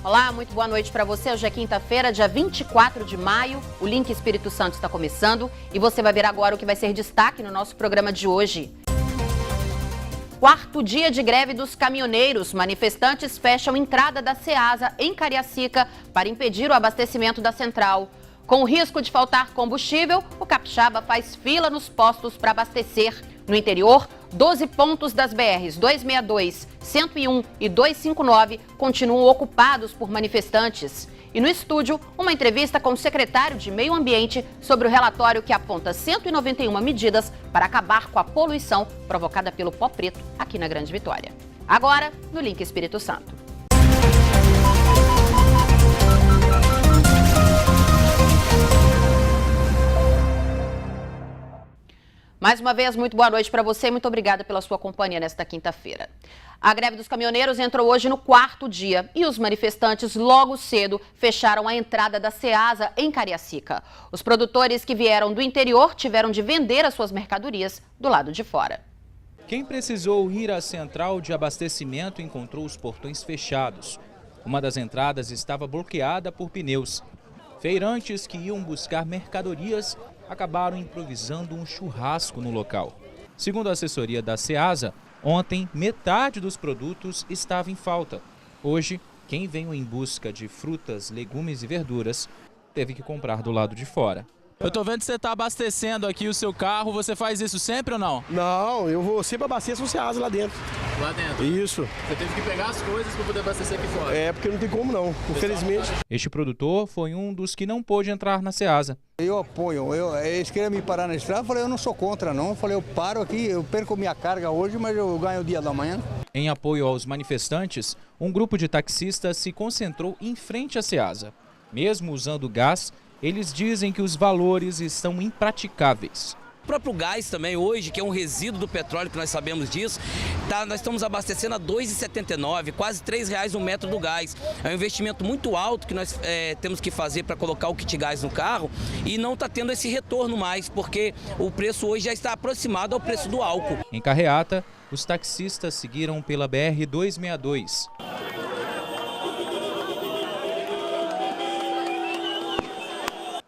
Olá, muito boa noite para você. Hoje é quinta-feira, dia 24 de maio. O Link Espírito Santo está começando e você vai ver agora o que vai ser destaque no nosso programa de hoje. Quarto dia de greve dos caminhoneiros. Manifestantes fecham entrada da Ceasa em Cariacica para impedir o abastecimento da central. Com o risco de faltar combustível, o capixaba faz fila nos postos para abastecer. No interior, 12 pontos das BRs 262, 101 e 259 continuam ocupados por manifestantes. E no estúdio, uma entrevista com o secretário de Meio Ambiente sobre o relatório que aponta 191 medidas para acabar com a poluição provocada pelo pó preto aqui na Grande Vitória. Agora, no Link Espírito Santo. Mais uma vez, muito boa noite para você e muito obrigada pela sua companhia nesta quinta-feira. A greve dos caminhoneiros entrou hoje no quarto dia e os manifestantes logo cedo fecharam a entrada da Ceasa em Cariacica. Os produtores que vieram do interior tiveram de vender as suas mercadorias do lado de fora. Quem precisou ir à central de abastecimento encontrou os portões fechados. Uma das entradas estava bloqueada por pneus. Feirantes que iam buscar mercadorias acabaram improvisando um churrasco no local. Segundo a assessoria da Ceasa, ontem metade dos produtos estava em falta. Hoje, quem veio em busca de frutas, legumes e verduras teve que comprar do lado de fora. Eu tô vendo que você está abastecendo aqui o seu carro, você faz isso sempre ou não? Não, eu vou sempre abastecer o Ceasa lá dentro. Lá dentro? Isso. Você teve que pegar as coisas para poder abastecer aqui fora? É, porque não tem como não, infelizmente. Este produtor foi um dos que não pôde entrar na Ceasa. Eu apoio, eles queriam me parar na estrada, eu falei, eu não sou contra não, eu falei, eu paro aqui, eu perco minha carga hoje, mas eu ganho o dia da manhã. Em apoio aos manifestantes, um grupo de taxistas se concentrou em frente à Ceasa. Mesmo usando gás, eles dizem que os valores estão impraticáveis. O próprio gás também hoje, que é um resíduo do petróleo, que nós sabemos disso, nós estamos abastecendo a R$ 2,79, quase R$ 3,00 o metro do gás. É um investimento muito alto que nós temos que fazer para colocar o kit gás no carro e não está tendo esse retorno mais, porque o preço hoje já está aproximado ao preço do álcool. Em Carreata, os taxistas seguiram pela BR-262.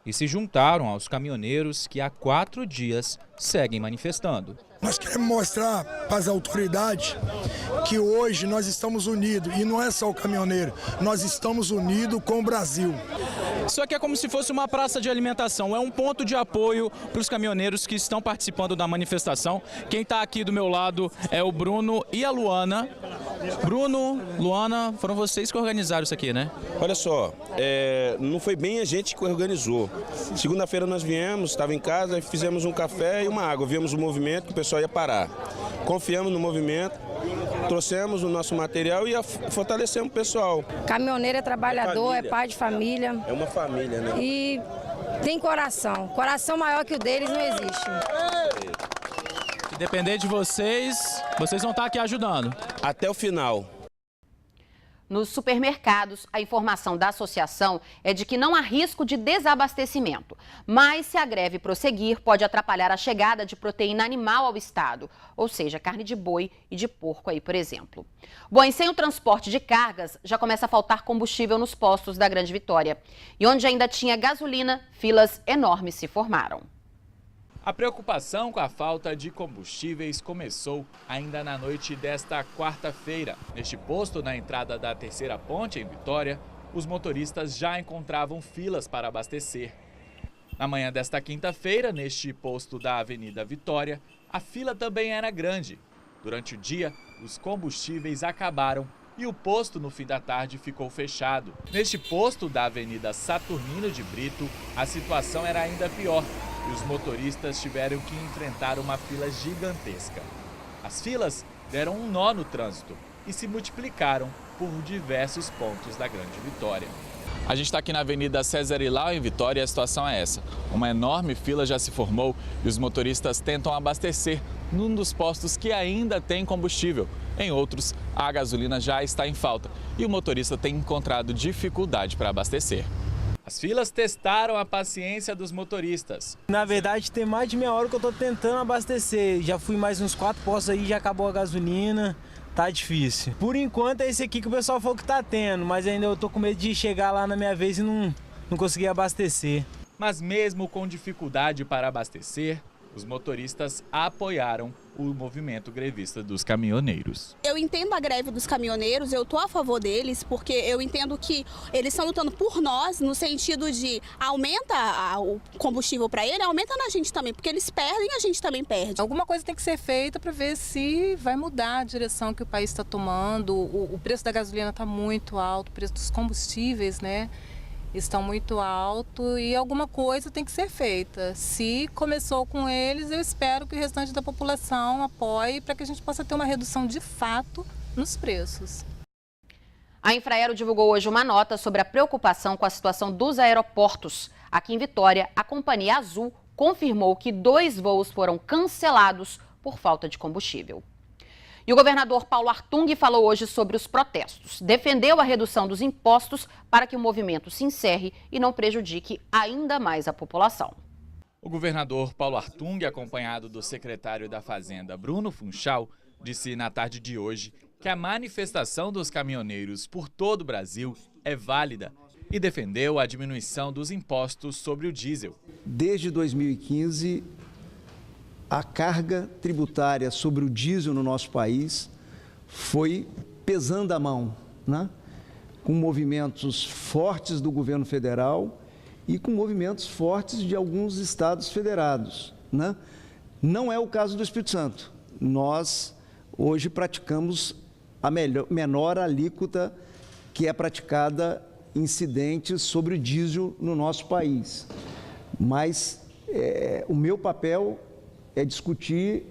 E se juntaram aos caminhoneiros que há 4 dias seguem manifestando. Nós queremos mostrar para as autoridades que hoje nós estamos unidos, e não é só o caminhoneiro, nós estamos unidos com o Brasil. Isso aqui é como se fosse uma praça de alimentação, é um ponto de apoio para os caminhoneiros que estão participando da manifestação. Quem está aqui do meu lado é o Bruno e a Luana. Bruno, Luana, foram vocês que organizaram isso aqui, né? Olha só, não foi bem a gente que organizou. Segunda-feira nós viemos, estava em casa, fizemos um café e uma água. Vimos o movimento que o pessoal ia parar. Confiamos no movimento, trouxemos o nosso material e fortalecemos o pessoal. Caminhoneiro é trabalhador, é pai de família. É uma família, né? E tem coração. Coração maior que o deles não existe. Se depender de vocês, vocês vão estar aqui ajudando. Até o final. Nos supermercados, a informação da associação é de que não há risco de desabastecimento. Mas se a greve prosseguir, pode atrapalhar a chegada de proteína animal ao estado, ou seja, carne de boi e de porco aí, por exemplo. Bom, e sem o transporte de cargas, já começa a faltar combustível nos postos da Grande Vitória. E onde ainda tinha gasolina, filas enormes se formaram. A preocupação com a falta de combustíveis começou ainda na noite desta quarta-feira. Neste posto, na entrada da Terceira Ponte, em Vitória, os motoristas já encontravam filas para abastecer. Na manhã desta quinta-feira, neste posto da Avenida Vitória, a fila também era grande. Durante o dia, os combustíveis acabaram e o posto no fim da tarde ficou fechado. Neste posto da Avenida Saturnino de Brito, a situação era ainda pior e os motoristas tiveram que enfrentar uma fila gigantesca. As filas deram um nó no trânsito e se multiplicaram por diversos pontos da Grande Vitória. A gente está aqui na Avenida César Ilau, em Vitória, e a situação é essa. Uma enorme fila já se formou e os motoristas tentam abastecer num dos postos que ainda tem combustível. Em outros, a gasolina já está em falta e o motorista tem encontrado dificuldade para abastecer. As filas testaram a paciência dos motoristas. Na verdade, tem mais de meia hora que eu estou tentando abastecer. Já fui mais uns 4 postos aí, já acabou a gasolina. tá difícil. Por enquanto é esse aqui que o pessoal falou que tá tendo, mas ainda eu tô com medo de chegar lá na minha vez e não conseguir abastecer. Mas mesmo com dificuldade para abastecer, os motoristas apoiaram o movimento grevista dos caminhoneiros. Eu entendo a greve dos caminhoneiros, eu estou a favor deles, porque eu entendo que eles estão lutando por nós, no sentido de aumenta o combustível para ele, aumenta na gente também, porque eles perdem e a gente também perde. Alguma coisa tem que ser feita para ver se vai mudar a direção que o país está tomando. O preço da gasolina está muito alto, o preço dos combustíveis, né? Estão muito alto e alguma coisa tem que ser feita. Se começou com eles, eu espero que o restante da população apoie para que a gente possa ter uma redução de fato nos preços. A Infraero divulgou hoje uma nota sobre a preocupação com a situação dos aeroportos. Aqui em Vitória, a Companhia Azul confirmou que 2 voos foram cancelados por falta de combustível. E o governador Paulo Artung falou hoje sobre os protestos. Defendeu a redução dos impostos para que o movimento se encerre e não prejudique ainda mais a população. O governador Paulo Artung, acompanhado do secretário da Fazenda Bruno Funchal, disse na tarde de hoje que a manifestação dos caminhoneiros por todo o Brasil é válida e defendeu a diminuição dos impostos sobre o diesel. Desde 2015, a carga tributária sobre o diesel no nosso país foi pesando a mão, né? Com movimentos fortes do governo federal e com movimentos fortes de alguns estados federados, né? Não é o caso do Espírito Santo. Nós hoje praticamos a menor alíquota que é praticada incidentes sobre o diesel no nosso país. Mas o meu papel é discutir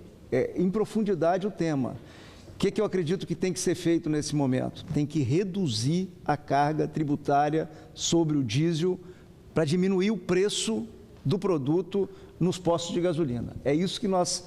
em profundidade o tema. O que eu acredito que tem que ser feito nesse momento? Tem que reduzir a carga tributária sobre o diesel para diminuir o preço do produto nos postos de gasolina. É isso que nós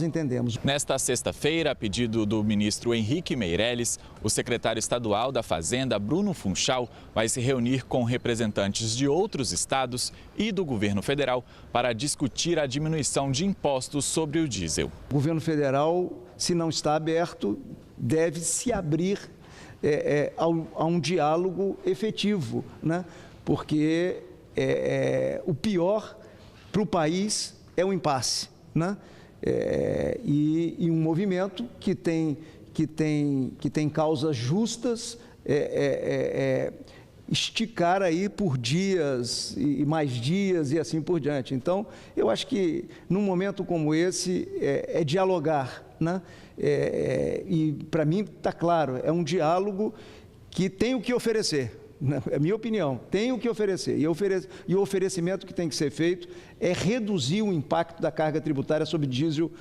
entendemos. Nesta sexta-feira, a pedido do ministro Henrique Meirelles, o secretário estadual da Fazenda, Bruno Funchal, vai se reunir com representantes de outros estados e do governo federal para discutir a diminuição de impostos sobre o diesel. O governo federal, se não está aberto, deve se abrir a um diálogo efetivo, né? Porque o pior para o país é o impasse, né? E um movimento que tem causas justas, esticar aí por dias e mais dias e assim por diante. Então, eu acho que num momento como esse é dialogar, né? E para mim está claro, é um diálogo que tem o que oferecer. É a minha opinião, tem o que oferecer. E o oferecimento que tem que ser feito é reduzir o impacto da carga tributária sobre diesel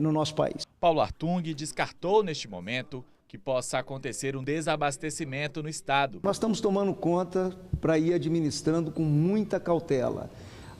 no nosso país. Paulo Artung descartou neste momento que possa acontecer um desabastecimento no estado. Nós estamos tomando conta para ir administrando com muita cautela.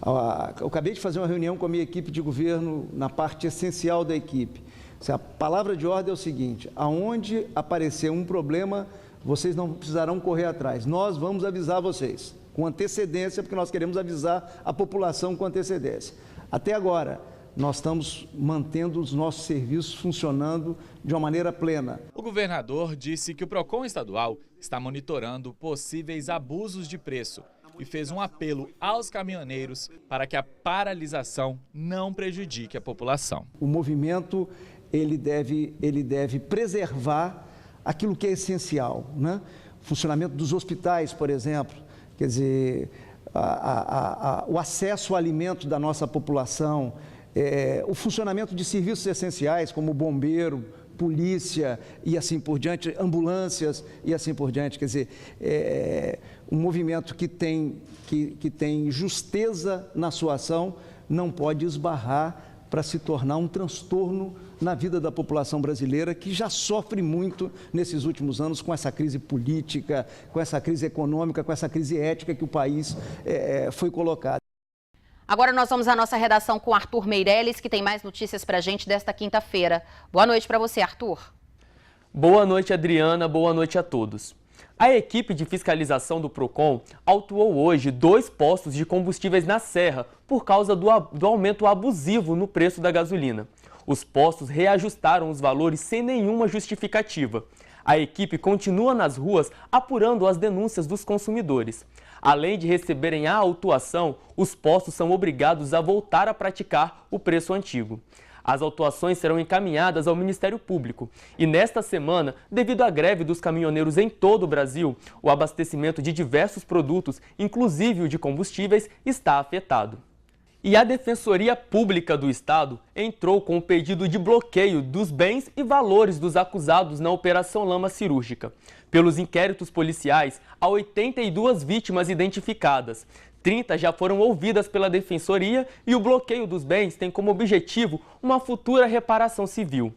Eu acabei de fazer uma reunião com a minha equipe de governo na parte essencial da equipe. A palavra de ordem é o seguinte: aonde aparecer um problema, vocês não precisarão correr atrás. Nós vamos avisar vocês com antecedência, porque nós queremos avisar a população com antecedência. Até agora, nós estamos mantendo os nossos serviços funcionando de uma maneira plena. O governador disse que o PROCON estadual está monitorando possíveis abusos de preço e fez um apelo aos caminhoneiros para que a paralisação não prejudique a população. O movimento ele deve preservar aquilo que é essencial, né? O funcionamento dos hospitais, por exemplo, quer dizer, o acesso ao alimento da nossa população, o funcionamento de serviços essenciais como bombeiro, polícia e assim por diante, ambulâncias e assim por diante. Quer dizer, um movimento que tem justeza na sua ação não pode esbarrar para se tornar um transtorno na vida da população brasileira, que já sofre muito nesses últimos anos com essa crise política, com essa crise econômica, com essa crise ética que o país foi colocado. Agora nós vamos à nossa redação com Arthur Meirelles, que tem mais notícias para a gente desta quinta-feira. Boa noite para você, Arthur. Boa noite, Adriana. Boa noite a todos. A equipe de fiscalização do Procon autuou hoje 2 postos de combustíveis na Serra por causa do aumento abusivo no preço da gasolina. Os postos reajustaram os valores sem nenhuma justificativa. A equipe continua nas ruas apurando as denúncias dos consumidores. Além de receberem a autuação, os postos são obrigados a voltar a praticar o preço antigo. As autuações serão encaminhadas ao Ministério Público. E nesta semana, devido à greve dos caminhoneiros em todo o Brasil, o abastecimento de diversos produtos, inclusive o de combustíveis, está afetado. E a Defensoria Pública do Estado entrou com um pedido de bloqueio dos bens e valores dos acusados na Operação Lama Cirúrgica. Pelos inquéritos policiais, há 82 vítimas identificadas. 30 já foram ouvidas pela Defensoria e o bloqueio dos bens tem como objetivo uma futura reparação civil.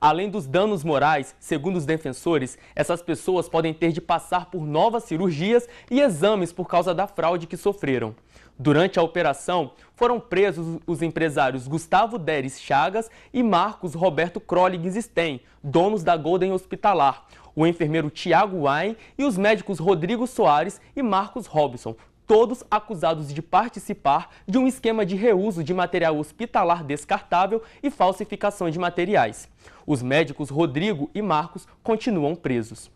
Além dos danos morais, segundo os defensores, essas pessoas podem ter de passar por novas cirurgias e exames por causa da fraude que sofreram. Durante a operação, foram presos os empresários Gustavo Deres Chagas e Marcos Roberto Krolig Stein, donos da Golden Hospitalar, o enfermeiro Tiago Wain e os médicos Rodrigo Soares e Marcos Robson, todos acusados de participar de um esquema de reuso de material hospitalar descartável e falsificação de materiais. Os médicos Rodrigo e Marcos continuam presos.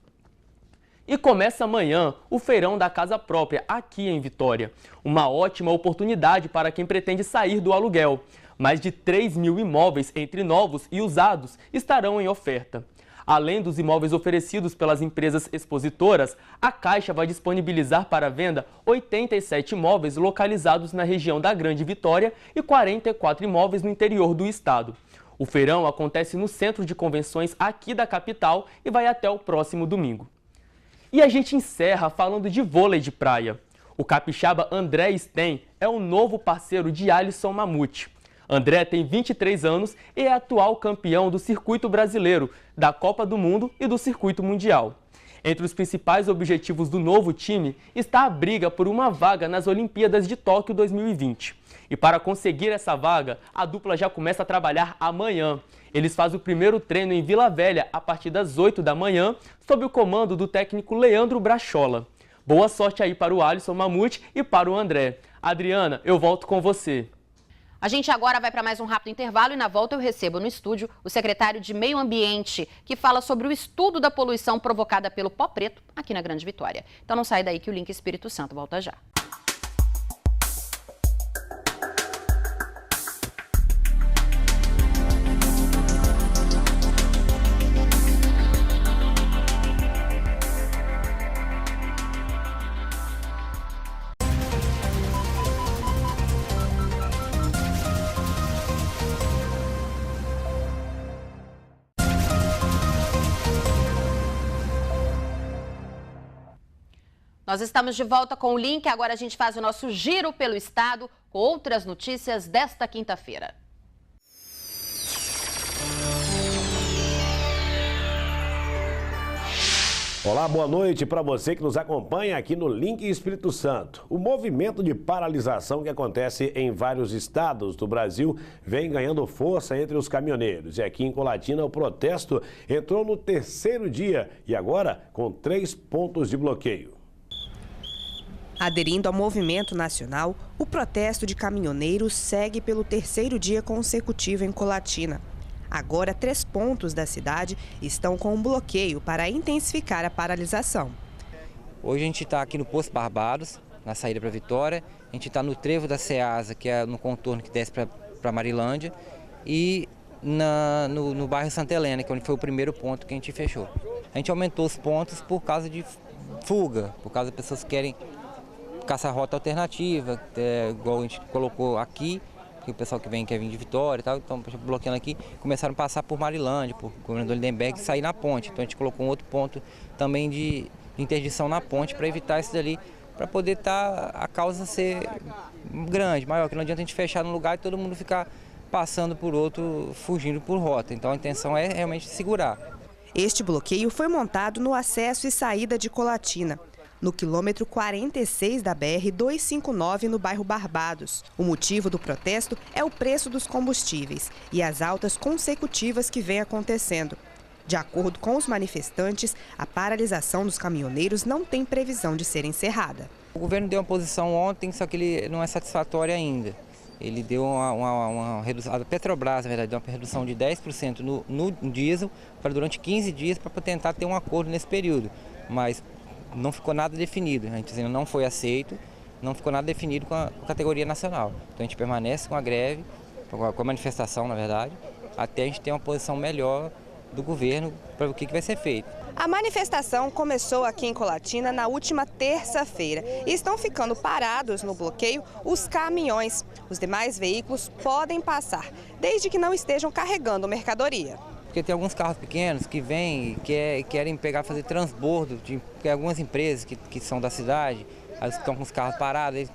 E começa amanhã o Feirão da Casa Própria, aqui em Vitória. Uma ótima oportunidade para quem pretende sair do aluguel. Mais de 3.000 imóveis, entre novos e usados, estarão em oferta. Além dos imóveis oferecidos pelas empresas expositoras, a Caixa vai disponibilizar para venda 87 imóveis localizados na região da Grande Vitória e 44 imóveis no interior do estado. O feirão acontece no centro de convenções aqui da capital e vai até o próximo domingo. E a gente encerra falando de vôlei de praia. O capixaba André Stein é o novo parceiro de Alisson Mamute. André tem 23 anos e é atual campeão do circuito brasileiro, da Copa do Mundo e do circuito mundial. Entre os principais objetivos do novo time está a briga por uma vaga nas Olimpíadas de Tóquio 2020. E para conseguir essa vaga, a dupla já começa a trabalhar amanhã. Eles fazem o primeiro treino em Vila Velha a partir das 8 da manhã, sob o comando do técnico Leandro Brachola. Boa sorte aí para o Alisson Mamute e para o André. Adriana, eu volto com você. A gente agora vai para mais um rápido intervalo e na volta eu recebo no estúdio o secretário de Meio Ambiente, que fala sobre o estudo da poluição provocada pelo pó preto aqui na Grande Vitória. Então não sai daí que o Link Espírito Santo volta já. Nós estamos de volta com o Link, agora a gente faz o nosso giro pelo estado com outras notícias desta quinta-feira. Olá, boa noite para você que nos acompanha aqui no Link Espírito Santo. O movimento de paralisação que acontece em vários estados do Brasil vem ganhando força entre os caminhoneiros. E aqui em Colatina o protesto entrou no 3º dia e agora com 3 pontos de bloqueio. Aderindo ao movimento nacional, o protesto de caminhoneiros segue pelo 3º dia consecutivo em Colatina. Agora, 3 pontos da cidade estão com um bloqueio para intensificar a paralisação. Hoje a gente está aqui no Posto Barbados, na saída para Vitória. A gente está no trevo da Ceasa, que é no contorno que desce para Marilândia. E no bairro Santa Helena, que é onde foi o primeiro ponto que a gente fechou. A gente aumentou os pontos por causa de fuga, por causa de pessoas que querem caçar rota alternativa, igual a gente colocou aqui, que o pessoal que vem quer vir de Vitória e tal, então bloqueando aqui, começaram a passar por Marilândia, por Governador Lindenberg e sair na ponte. Então a gente colocou um outro ponto também de interdição na ponte para evitar isso dali, para poder a causa ser grande, maior, que não adianta a gente fechar num lugar e todo mundo ficar passando por outro, fugindo por rota. Então a intenção é realmente segurar. Este bloqueio foi montado no acesso e saída de Colatina, no quilômetro 46 da BR-259, no bairro Barbados. O motivo do protesto é o preço dos combustíveis e as altas consecutivas que vem acontecendo. De acordo com os manifestantes, a paralisação dos caminhoneiros não tem previsão de ser encerrada. O governo deu uma posição ontem, só que ele não é satisfatório ainda. Ele deu uma redução, a Petrobras, na verdade, deu uma redução de 10% no diesel para durante 15 dias para tentar ter um acordo nesse período. Mas não ficou nada definido, a gente ainda não foi aceito, não ficou nada definido com a categoria nacional. Então a gente permanece com a greve, com a manifestação, na verdade, até a gente ter uma posição melhor do governo para o que vai ser feito. A manifestação começou aqui em Colatina na última terça-feira e estão ficando parados no bloqueio os caminhões. Os demais veículos podem passar, desde que não estejam carregando mercadoria. Porque tem alguns carros pequenos que vêm e querem fazer transbordo, porque algumas empresas que são da cidade, elas estão com os carros parados, eles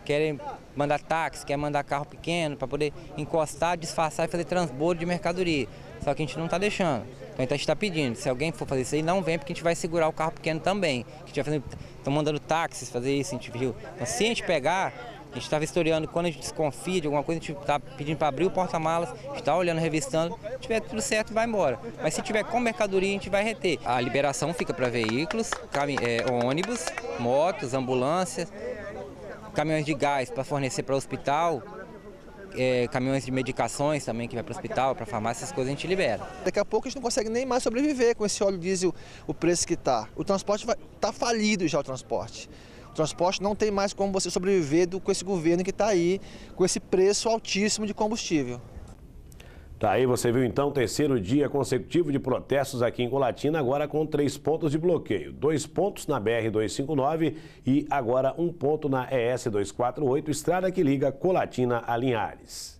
querem mandar táxi, querem mandar carro pequeno para poder encostar, disfarçar e fazer transbordo de mercadoria. Só que a gente não está deixando. Então a gente está pedindo, se alguém for fazer isso aí, não vem, porque a gente vai segurar o carro pequeno também. Estão mandando táxis fazer isso, a gente viu. Então, se a gente pegar, a gente está vistoriando, quando a gente desconfia de alguma coisa, a gente está pedindo para abrir o porta-malas, a gente está olhando, revistando, se tiver tudo certo, vai embora. Mas se tiver com mercadoria, a gente vai reter. A liberação fica para veículos, ônibus, motos, ambulâncias, caminhões de gás para fornecer para o hospital, caminhões de medicações também que vai para o hospital, para a farmácia, essas coisas a gente libera. Daqui a pouco a gente não consegue nem mais sobreviver com esse óleo diesel, o preço que está. O transporte está falido já, o transporte. O transporte não tem mais como você sobreviver com esse governo que está aí, com esse preço altíssimo de combustível. Tá aí, você viu então o terceiro dia consecutivo de protestos aqui em Colatina, agora com 3 pontos de bloqueio. 2 pontos na BR-259 e agora 1 ponto na ES-248, estrada que liga Colatina a Linhares.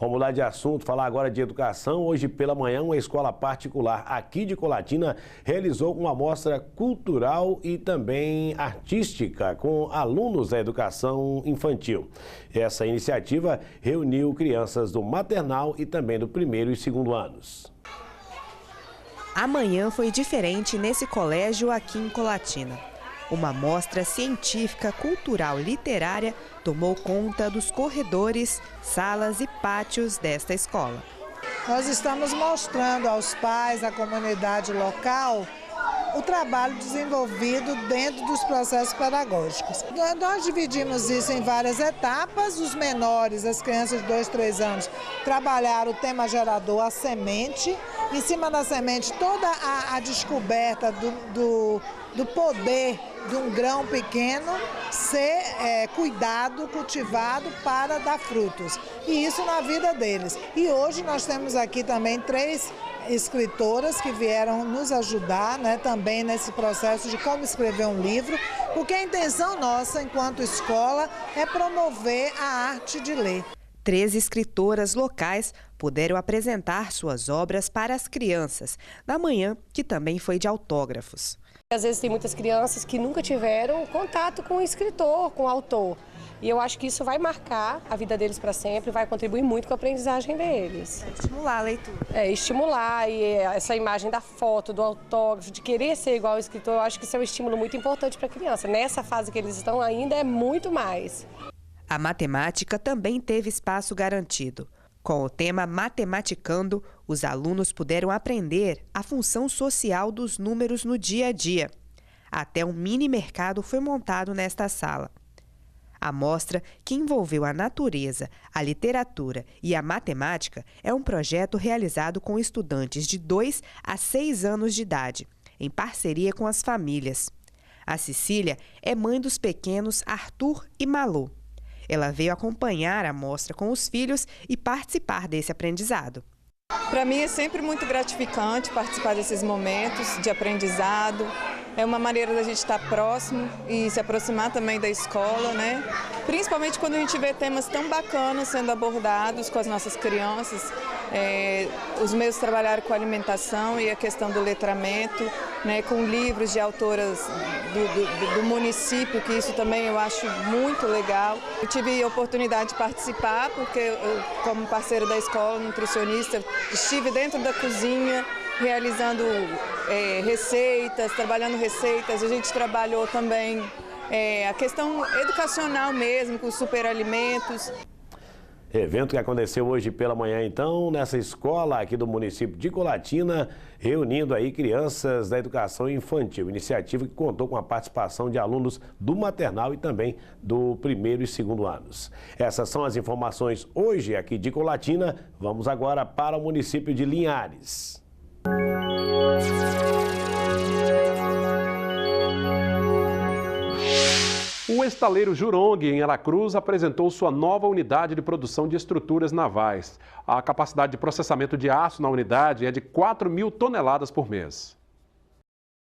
Vamos mudar de assunto, falar agora de educação. Hoje pela manhã, uma escola particular aqui de Colatina realizou uma mostra cultural e também artística com alunos da educação infantil. Essa iniciativa reuniu crianças do maternal e também do 1º e 2º anos. Amanhã foi diferente nesse colégio aqui em Colatina. Uma mostra científica, cultural e literária tomou conta dos corredores, salas e pátios desta escola. Nós estamos mostrando aos pais, à comunidade local, o trabalho desenvolvido dentro dos processos pedagógicos. Nós dividimos isso em várias etapas. Os menores, as crianças de 2, 3 anos, trabalharam o tema gerador, a semente. Em cima da semente, toda a descoberta do poder de um grão pequeno ser cuidado, cultivado para dar frutos. E isso na vida deles. E hoje nós temos aqui também 3 escritoras que vieram nos ajudar, né, também nesse processo de como escrever um livro, porque a intenção nossa, enquanto escola, é promover a arte de ler. 3 escritoras locais puderam apresentar suas obras para as crianças, na manhã que também foi de autógrafos. Às vezes tem muitas crianças que nunca tiveram contato com o escritor, com o autor. E eu acho que isso vai marcar a vida deles para sempre, vai contribuir muito com a aprendizagem deles. Estimular a leitura. Estimular, e essa imagem da foto, do autógrafo, de querer ser igual ao escritor, eu acho que isso é um estímulo muito importante para a criança. Nessa fase que eles estão ainda é muito mais. A matemática também teve espaço garantido. Com o tema Matematicando, os alunos puderam aprender a função social dos números no dia a dia. Até um mini mercado foi montado nesta sala. A mostra, que envolveu a natureza, a literatura e a matemática, é um projeto realizado com estudantes de 2 a 6 anos de idade, em parceria com as famílias. A Cecília é mãe dos pequenos Arthur e Malu. Ela veio acompanhar a mostra com os filhos e participar desse aprendizado. Para mim é sempre muito gratificante participar desses momentos de aprendizado. É uma maneira da gente estar próximo e se aproximar também da escola, né? Principalmente quando a gente vê temas tão bacanas sendo abordados com as nossas crianças. Os meus trabalharam com alimentação e a questão do letramento, né, com livros de autoras do município, que isso também eu acho muito legal. Eu tive a oportunidade de participar, porque eu, como parceira da escola, nutricionista, estive dentro da cozinha, realizando receitas, trabalhando receitas. A gente trabalhou também a questão educacional mesmo, com superalimentos. Evento que aconteceu hoje pela manhã, então, nessa escola aqui do município de Colatina, reunindo aí crianças da educação infantil. Iniciativa que contou com a participação de alunos do maternal e também do 1º e 2º anos. Essas são as informações hoje aqui de Colatina. Vamos agora para o município de Linhares. O estaleiro Jurong, em Aracruz, apresentou sua nova unidade de produção de estruturas navais. A capacidade de processamento de aço na unidade é de 4.000 toneladas por mês.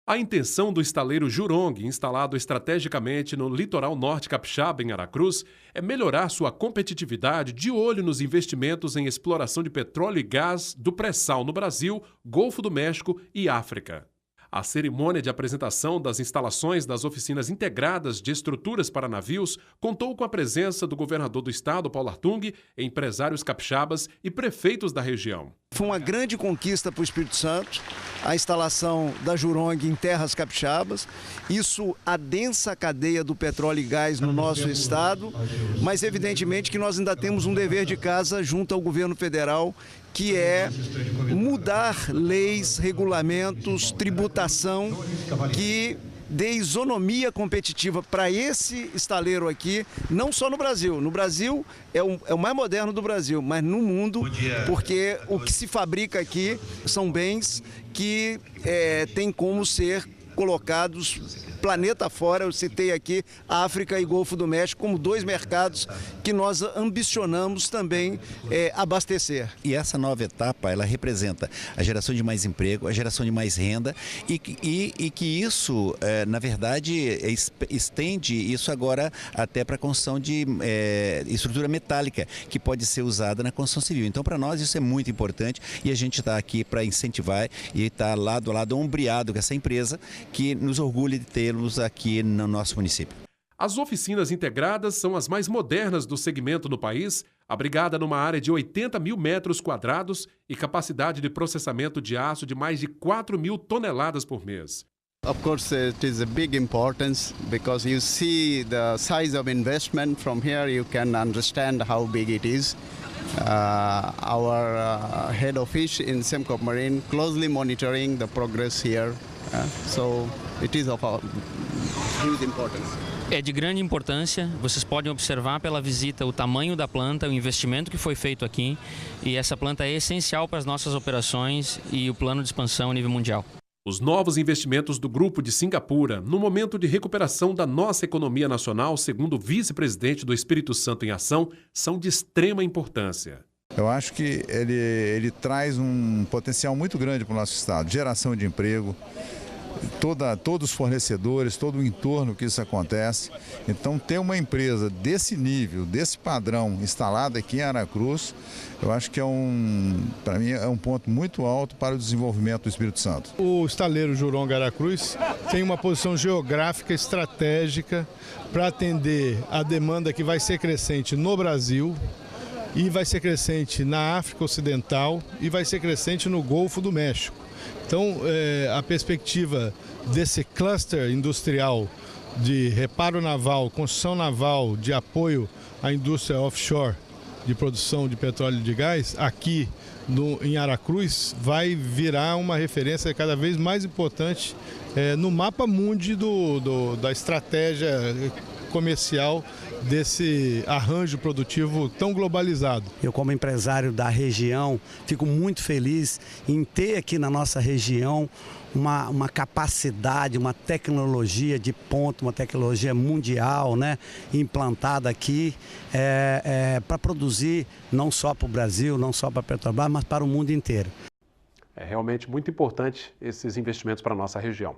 A intenção do estaleiro Jurong, instalado estrategicamente no litoral norte capixaba, em Aracruz, é melhorar sua competitividade de olho nos investimentos em exploração de petróleo e gás do pré-sal no Brasil, Golfo do México e África. A cerimônia de apresentação das instalações das oficinas integradas de estruturas para navios contou com a presença do governador do estado, Paulo Artung, empresários capixabas e prefeitos da região. Foi uma grande conquista para o Espírito Santo, a instalação da Jurong em terras capixabas. Isso adensa a cadeia do petróleo e gás no nosso estado, mas evidentemente que nós ainda temos um dever de casa junto ao governo federal, que é mudar leis, regulamentos, tributação, que dê isonomia competitiva para esse estaleiro aqui, não só no Brasil. No Brasil é o mais moderno do Brasil, mas no mundo, porque o que se fabrica aqui são bens que têm como ser colocados planeta fora. Eu citei aqui África e Golfo do México como 2 mercados que nós ambicionamos também abastecer. E essa nova etapa, ela representa a geração de mais emprego, a geração de mais renda e que isso, na verdade, estende isso agora até para a construção de estrutura metálica, que pode ser usada na construção civil. Então, para nós, isso é muito importante e a gente está aqui para incentivar e estar lado a lado, ombreado com essa empresa que nos orgulha de tê-los aqui no nosso município. As oficinas integradas são as mais modernas do segmento no país, abrigada numa área de 80.000 metros quadrados e capacidade de processamento de aço de mais de 4.000 toneladas por mês. Of course, it is a big importance because you see the size of investment from here. You can understand how big it is. Our head office in Sembcorp Marine closely monitoring the progress here. So it is of huge importance. É de grande importância, vocês podem observar pela visita o tamanho da planta, o investimento que foi feito aqui, e essa planta é essencial para as nossas operações e o plano de expansão a nível mundial. Os novos investimentos do Grupo de Singapura, no momento de recuperação da nossa economia nacional, segundo o vice-presidente do Espírito Santo em Ação, são de extrema importância. Eu acho que ele traz um potencial muito grande para o nosso estado, geração de emprego, todos os fornecedores, todo o entorno que isso acontece. Então, ter uma empresa desse nível, desse padrão instalada aqui em Aracruz, eu acho que para mim, é um ponto muito alto para o desenvolvimento do Espírito Santo. O estaleiro Jurong Aracruz tem uma posição geográfica estratégica para atender a demanda que vai ser crescente no Brasil, e vai ser crescente na África Ocidental e vai ser crescente no Golfo do México. Então, a perspectiva desse cluster industrial de reparo naval, construção naval, de apoio à indústria offshore de produção de petróleo e de gás, aqui em Aracruz, vai virar uma referência cada vez mais importante no mapa mundi da estratégia comercial desse arranjo produtivo tão globalizado. Eu, como empresário da região, fico muito feliz em ter aqui na nossa região uma capacidade, uma tecnologia de ponta, uma tecnologia mundial, né, implantada aqui para produzir não só para o Brasil, não só para a Petrobras, mas para o mundo inteiro. É realmente muito importante esses investimentos para a nossa região.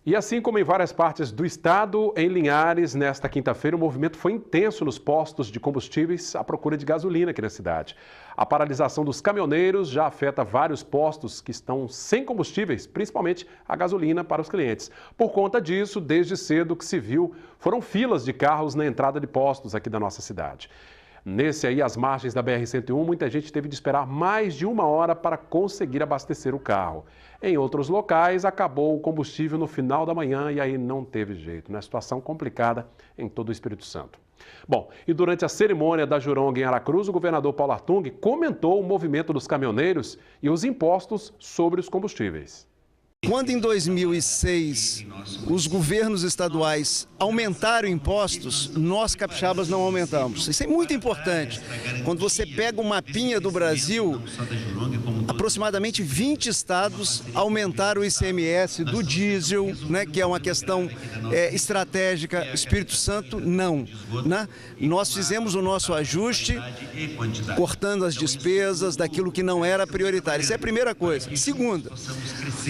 E assim como em várias partes do estado, em Linhares, nesta quinta-feira, o movimento foi intenso nos postos de combustíveis à procura de gasolina aqui na cidade. A paralisação dos caminhoneiros já afeta vários postos que estão sem combustíveis, principalmente a gasolina para os clientes. Por conta disso, desde cedo que se viu, foram filas de carros na entrada de postos aqui da nossa cidade. Nesse aí, às margens da BR-101, muita gente teve de esperar mais de 1 hora para conseguir abastecer o carro. Em outros locais, acabou o combustível no final da manhã e aí não teve jeito, né? Situação complicada em todo o Espírito Santo. Bom, e durante a cerimônia da Jurong em Aracruz, o governador Paulo Artung comentou o movimento dos caminhoneiros e os impostos sobre os combustíveis. Quando em 2006 os governos estaduais aumentaram impostos, nós capixabas não aumentamos. Isso é muito importante. Quando você pega o mapinha do Brasil, aproximadamente 20 estados aumentaram o ICMS do diesel, né, que é uma questão estratégica. Espírito Santo, não. Né? Nós fizemos o nosso ajuste, cortando as despesas daquilo que não era prioritário. Isso é a primeira coisa. Segunda,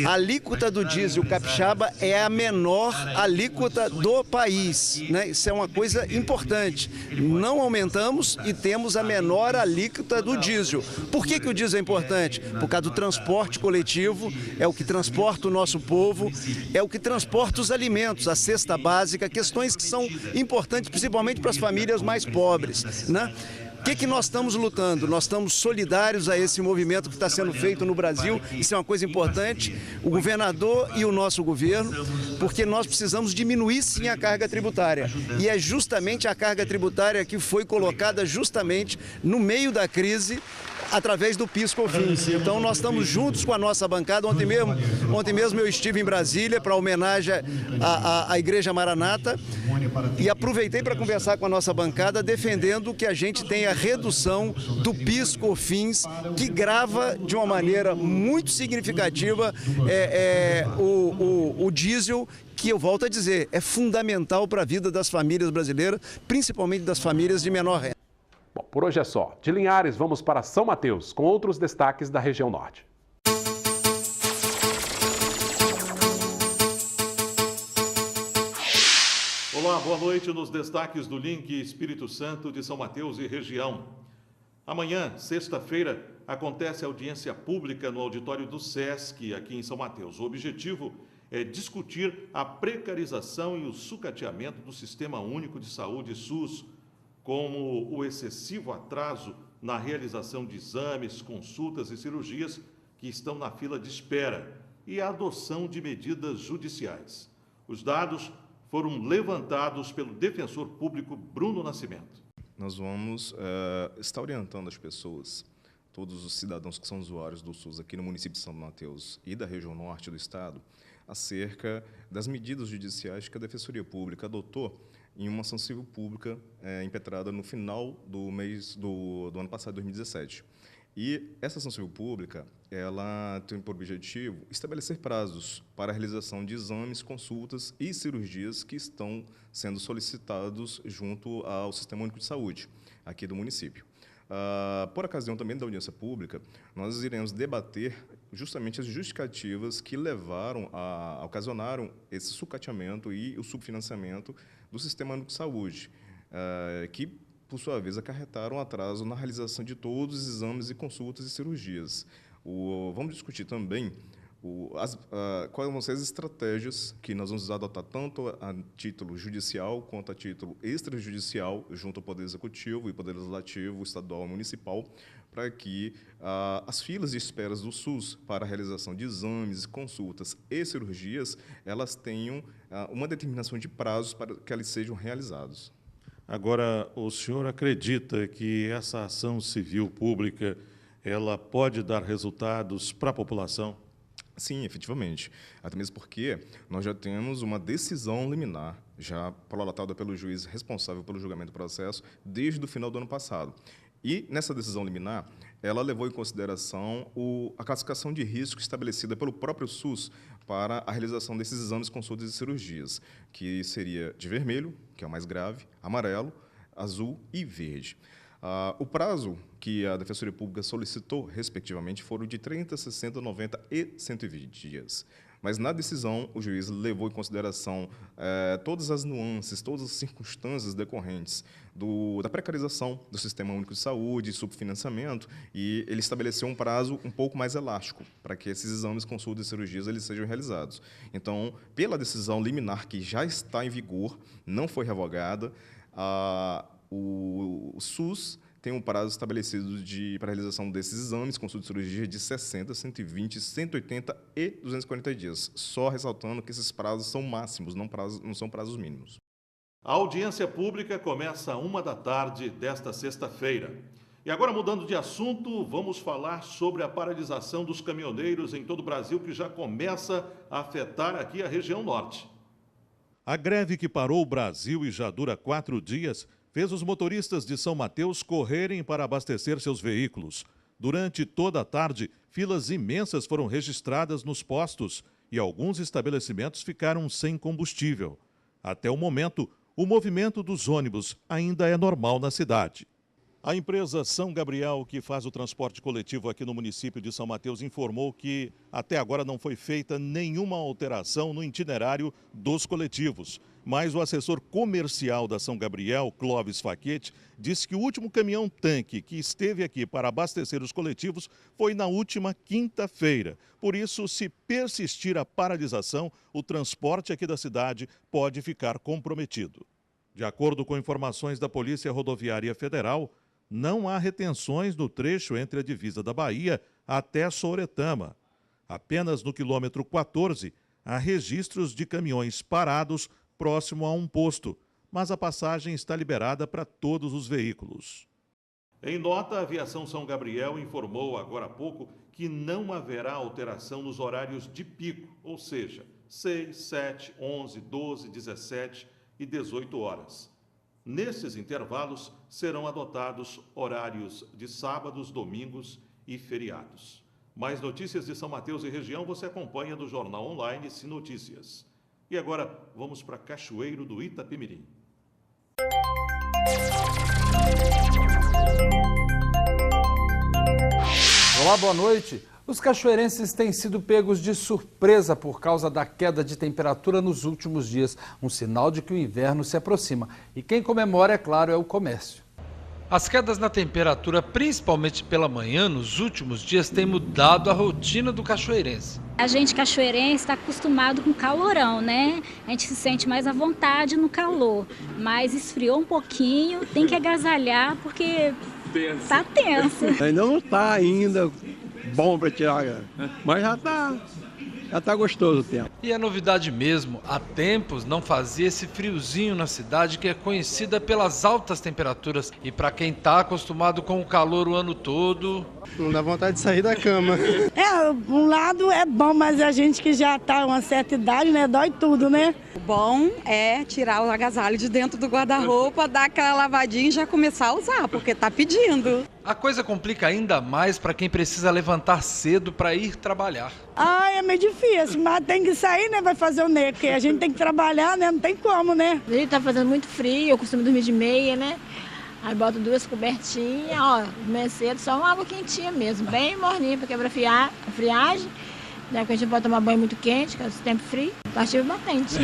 a alíquota do diesel capixaba é a menor alíquota do país, né? Isso é uma coisa importante. Não aumentamos e temos a menor alíquota do diesel. Por que o diesel é importante? Por causa do transporte coletivo, é o que transporta o nosso povo, é o que transporta os alimentos, a cesta básica, questões que são importantes principalmente para as famílias mais pobres, né? O que nós estamos lutando? Nós estamos solidários a esse movimento que está sendo feito no Brasil. Isso é uma coisa importante, o governador e o nosso governo, porque nós precisamos diminuir sim a carga tributária. E é justamente a carga tributária que foi colocada justamente no meio da crise, através do PIS/COFINS. Então nós estamos juntos com a nossa bancada. Ontem mesmo eu estive em Brasília para homenagem à Igreja Maranata e aproveitei para conversar com a nossa bancada defendendo que a gente tenha a redução do PIS/COFINS, que grava de uma maneira muito significativa o diesel, que eu volto a dizer, é fundamental para a vida das famílias brasileiras, principalmente das famílias de menor renda. Bom, por hoje é só. De Linhares, vamos para São Mateus, com outros destaques da região norte. Olá, boa noite nos destaques do Link Espírito Santo de São Mateus e região. Amanhã, sexta-feira, acontece a audiência pública no auditório do SESC, aqui em São Mateus. O objetivo é discutir a precarização e o sucateamento do Sistema Único de Saúde, SUS, como o excessivo atraso na realização de exames, consultas e cirurgias que estão na fila de espera e a adoção de medidas judiciais. Os dados foram levantados pelo defensor público Bruno Nascimento. Nós vamos estar orientando as pessoas, todos os cidadãos que são usuários do SUS aqui no município de São Mateus e da região norte do estado, acerca das medidas judiciais que a Defensoria Pública adotou em uma ação civil pública impetrada no final do mês do ano passado, 2017. E essa ação civil pública, ela tem por objetivo estabelecer prazos para a realização de exames, consultas e cirurgias que estão sendo solicitados junto ao Sistema Único de Saúde, aqui do município. Por ocasião também da audiência pública, nós iremos debater justamente as justificativas que ocasionaram esse sucateamento e o subfinanciamento do Sistema Único de Saúde, que, por sua vez, acarretaram atraso na realização de todos os exames e consultas e cirurgias. Vamos discutir também quais vão ser as estratégias que nós vamos adotar tanto a título judicial quanto a título extrajudicial junto ao Poder Executivo e Poder Legislativo, estadual e municipal, para que as filas de esperas do SUS para a realização de exames, consultas e cirurgias, elas tenham uma determinação de prazos para que eles sejam realizados. Agora, o senhor acredita que essa ação civil pública ela pode dar resultados para a população? Sim, efetivamente. Até mesmo porque nós já temos uma decisão liminar, já prolatada pelo juiz responsável pelo julgamento do processo, desde o final do ano passado. E, nessa decisão liminar, ela levou em consideração a classificação de risco estabelecida pelo próprio SUS para a realização desses exames, consultas e cirurgias, que seria de vermelho, que é o mais grave, amarelo, azul e verde. O prazo que a Defensoria Pública solicitou, respectivamente, foram de 30, 60, 90 e 120 dias. Mas, na decisão, o juiz levou em consideração todas as nuances, todas as circunstâncias decorrentes da precarização do Sistema Único de Saúde, subfinanciamento, e ele estabeleceu um prazo um pouco mais elástico para que esses exames, consultas e cirurgias eles sejam realizados. Então, pela decisão liminar que já está em vigor, não foi revogada, o SUS tem um prazo estabelecido para a realização desses exames, consultas e cirurgia de 60, 120, 180 e 240 dias. Só ressaltando que esses prazos são máximos, não são prazos mínimos. A audiência pública começa às 13h desta sexta-feira. E agora, mudando de assunto, vamos falar sobre a paralisação dos caminhoneiros em todo o Brasil, que já começa a afetar aqui a região norte. A greve que parou o Brasil e já dura 4 dias fez os motoristas de São Mateus correrem para abastecer seus veículos. Durante toda a tarde, filas imensas foram registradas nos postos e alguns estabelecimentos ficaram sem combustível. Até o momento, o movimento dos ônibus ainda é normal na cidade. A empresa São Gabriel, que faz o transporte coletivo aqui no município de São Mateus, informou que até agora não foi feita nenhuma alteração no itinerário dos coletivos. Mas o assessor comercial da São Gabriel, Clóvis Faquete, disse que o último caminhão-tanque que esteve aqui para abastecer os coletivos foi na última quinta-feira. Por isso, se persistir a paralisação, o transporte aqui da cidade pode ficar comprometido. De acordo com informações da Polícia Rodoviária Federal, não há retenções no trecho entre a divisa da Bahia até Sooretama. Apenas no quilômetro 14 há registros de caminhões parados próximo a um posto, mas a passagem está liberada para todos os veículos. Em nota, a Aviação São Gabriel informou agora há pouco que não haverá alteração nos horários de pico, ou seja, 6, 7, 11, 12, 17 e 18 horas. Nesses intervalos, serão adotados horários de sábados, domingos e feriados. Mais notícias de São Mateus e região você acompanha no jornal online Se Notícias. E agora, vamos para Cachoeiro do Itapemirim. Olá, boa noite. Os cachoeirenses têm sido pegos de surpresa por causa da queda de temperatura nos últimos dias, um sinal de que o inverno se aproxima. E quem comemora, é claro, é o comércio. As quedas na temperatura, principalmente pela manhã, nos últimos dias, têm mudado a rotina do cachoeirense. A gente cachoeirense está acostumado com calorão, né? A gente se sente mais à vontade no calor, mas esfriou um pouquinho, tem que agasalhar porque tá tenso. Ainda não está ainda bom para tirar, mas já tá gostoso o tempo. E é novidade mesmo, há tempos não fazia esse friozinho na cidade que é conhecida pelas altas temperaturas. E para quem está acostumado com o calor o ano todo... Não dá vontade de sair da cama. Um lado é bom, mas a gente que já está uma certa idade, né, dói tudo, né? O bom é tirar o agasalho de dentro do guarda-roupa, dar aquela lavadinha e já começar a usar, porque tá pedindo. A coisa complica ainda mais para quem precisa levantar cedo para ir trabalhar. É meio difícil, mas tem que sair, né? Vai fazer o quê? Porque a gente tem que trabalhar, né? Não tem como, né? A gente tá fazendo muito frio, eu costumo dormir de meia, né? Aí boto 2 cobertinhas, dormir cedo, só uma água quentinha mesmo, bem morninha para quebrar a friagem. Né, porque a gente pode tomar banho muito quente, que é o tempo frio, partiu batente.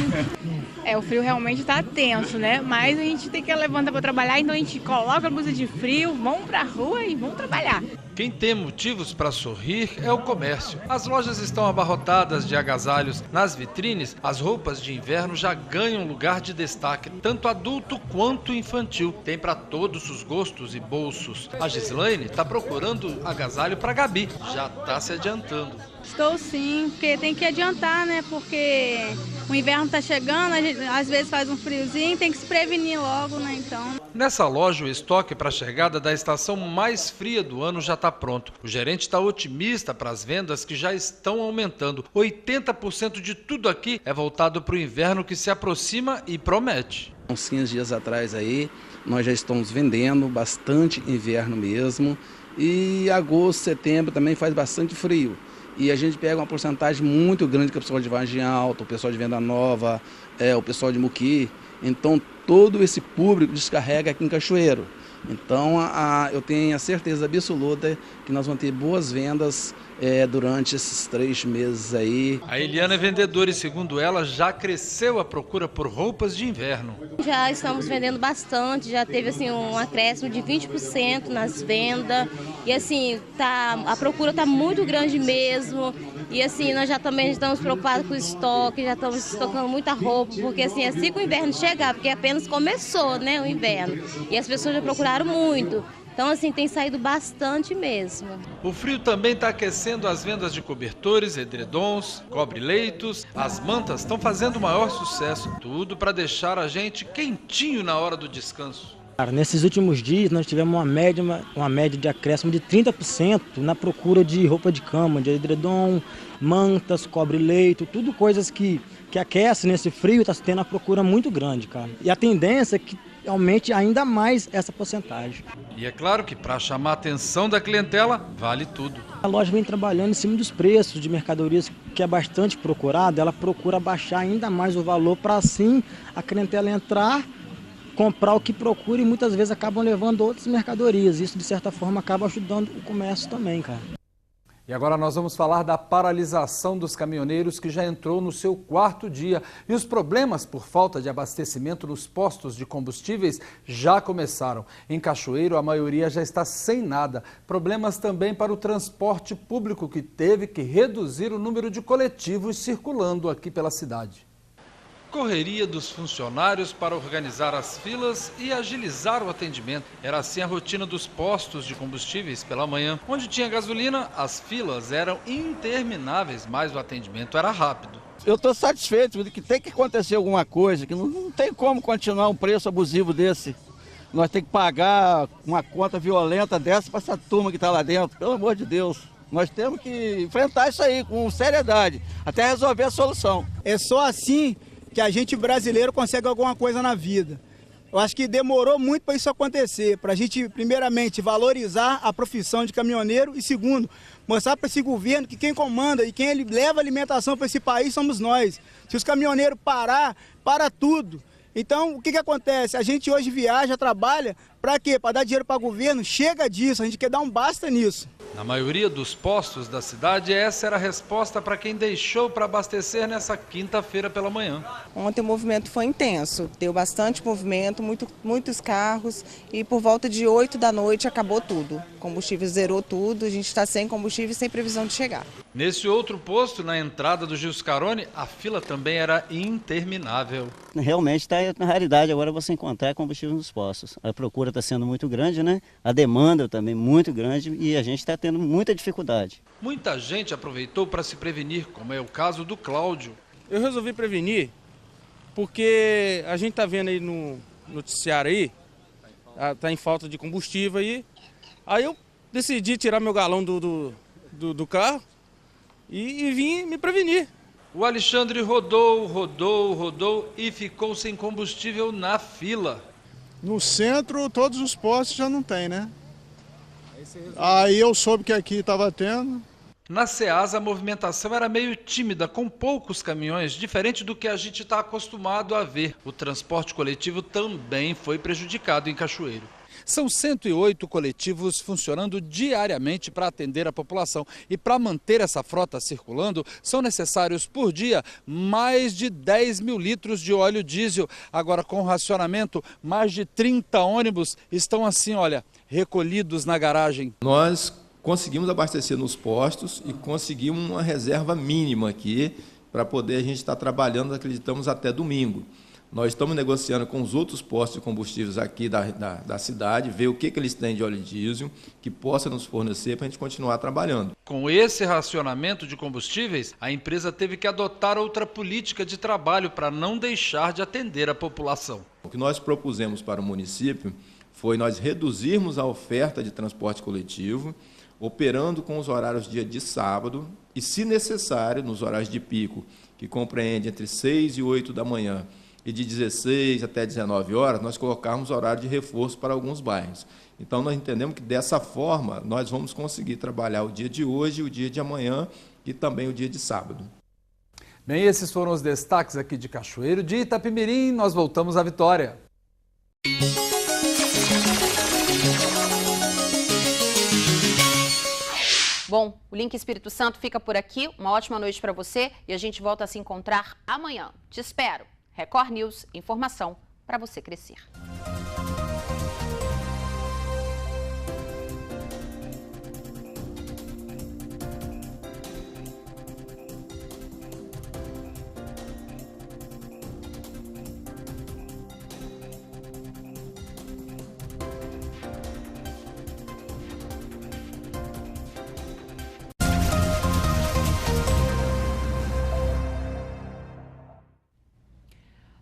O frio realmente tá tenso, né? Mas a gente tem que levantar para trabalhar, então a gente coloca a blusa de frio, vamos pra rua e vamos trabalhar. Quem tem motivos para sorrir é o comércio. As lojas estão abarrotadas de agasalhos. Nas vitrines, as roupas de inverno já ganham lugar de destaque, tanto adulto quanto infantil. Tem para todos os gostos e bolsos. A Gislaine está procurando agasalho para Gabi, já está se adiantando. Estou sim, porque tem que adiantar, né? Porque o inverno está chegando, a gente, às vezes faz um friozinho, tem que se prevenir logo, né? Então... Nessa loja, o estoque para a chegada da estação mais fria do ano já está pronto. O gerente está otimista para as vendas que já estão aumentando. 80% de tudo aqui é voltado para o inverno que se aproxima e promete. Uns 15 dias atrás aí, nós já estamos vendendo bastante inverno mesmo. E agosto, setembro também faz bastante frio. E a gente pega uma porcentagem muito grande que é o pessoal de Vargem Alta, o pessoal de Venda Nova, o pessoal de Muqui. Então, todo esse público descarrega aqui em Cachoeiro. Então, eu tenho a certeza absoluta que nós vamos ter boas vendas durante esses 3 meses aí. A Eliana é vendedora e, segundo ela, já cresceu a procura por roupas de inverno. Já estamos vendendo bastante, já teve assim, um acréscimo de 20% nas vendas. E assim, a procura está muito grande mesmo. E assim, nós já também estamos preocupados com o estoque, já estamos estocando muita roupa, porque assim que o inverno chegar, porque apenas começou, né, o inverno. E as pessoas já procuraram muito. Então, assim, tem saído bastante mesmo. O frio também está aquecendo as vendas de cobertores, edredons, cobre-leitos. As mantas estão fazendo o maior sucesso. Tudo para deixar a gente quentinho na hora do descanso. Nesses últimos dias nós tivemos uma média de acréscimo de 30% na procura de roupa de cama, de edredom, mantas, cobre-leito, tudo coisas que aquecem nesse frio, está tendo uma procura muito grande, cara. E a tendência é que aumente ainda mais essa porcentagem. E é claro que para chamar a atenção da clientela, vale tudo. A loja vem trabalhando em cima dos preços de mercadorias que é bastante procurada, ela procura baixar ainda mais o valor para assim a clientela entrar, comprar o que procura e muitas vezes acabam levando outras mercadorias. Isso, de certa forma, acaba ajudando o comércio também, cara. E agora nós vamos falar da paralisação dos caminhoneiros que já entrou no seu 4º dia. E os problemas por falta de abastecimento nos postos de combustíveis já começaram. Em Cachoeiro, a maioria já está sem nada. Problemas também para o transporte público, que teve que reduzir o número de coletivos circulando aqui pela cidade. Correria dos funcionários para organizar as filas e agilizar o atendimento. Era assim a rotina dos postos de combustíveis pela manhã. Onde tinha gasolina, as filas eram intermináveis, mas o atendimento era rápido. Eu estou satisfeito de que tem que acontecer alguma coisa, que não tem como continuar um preço abusivo desse. Nós temos que pagar uma conta violenta dessa para essa turma que está lá dentro, pelo amor de Deus. Nós temos que enfrentar isso aí com seriedade, até resolver a solução. É só assim que a gente brasileiro consegue alguma coisa na vida. Eu acho que demorou muito para isso acontecer, para a gente, primeiramente, valorizar a profissão de caminhoneiro e, segundo, mostrar para esse governo que quem comanda e quem leva alimentação para esse país somos nós. Se os caminhoneiros parar, para tudo. Então, o que acontece? A gente hoje viaja, trabalha, para quê? Para dar dinheiro para o governo? Chega disso, a gente quer dar um basta nisso. Na maioria dos postos da cidade, essa era a resposta para quem deixou para abastecer nessa quinta-feira pela manhã. Ontem o movimento foi intenso, deu bastante movimento, muitos carros e por volta de 8 da noite acabou tudo. O combustível zerou tudo, a gente está sem combustível e sem previsão de chegar. Nesse outro posto, na entrada do Gil Scaroni, a fila também era interminável. Realmente está na realidade agora você encontrar combustível nos postos. A procura está sendo muito grande, né? A demanda também muito grande e a gente está tendo muita dificuldade. Muita gente aproveitou para se prevenir, como é o caso do Cláudio. Eu resolvi prevenir porque a gente está vendo aí no noticiário aí, está em falta de combustível aí eu decidi tirar meu galão do carro e vim me prevenir. O Alexandre rodou e ficou sem combustível na fila. No centro, todos os postos já não tem, né? Aí eu soube que aqui estava tendo. Na Ceasa, a movimentação era meio tímida, com poucos caminhões, diferente do que a gente está acostumado a ver. O transporte coletivo também foi prejudicado em Cachoeiro. São 108 coletivos funcionando diariamente para atender a população. E para manter essa frota circulando, são necessários por dia mais de 10 mil litros de óleo diesel. Agora, com o racionamento, mais de 30 ônibus estão assim, olha, recolhidos na garagem. Nós conseguimos abastecer nos postos e conseguimos uma reserva mínima aqui para poder a gente estar trabalhando, acreditamos, até domingo. Nós estamos negociando com os outros postos de combustíveis aqui da cidade, ver o que eles têm de óleo diesel, que possa nos fornecer para a gente continuar trabalhando. Com esse racionamento de combustíveis, a empresa teve que adotar outra política de trabalho para não deixar de atender a população. O que nós propusemos para o município foi nós reduzirmos a oferta de transporte coletivo, operando com os horários dia de sábado e, se necessário, nos horários de pico, que compreende entre 6 e 8 da manhã, e de 16 até 19 horas, nós colocarmos horário de reforço para alguns bairros. Então, nós entendemos que, dessa forma, nós vamos conseguir trabalhar o dia de hoje, o dia de amanhã e também o dia de sábado. Bem, esses foram os destaques aqui de Cachoeiro. De Itapemirim, nós voltamos à Vitória. Bom, o Link Espírito Santo fica por aqui. Uma ótima noite para você e a gente volta a se encontrar amanhã. Te espero. Record News, informação para você crescer.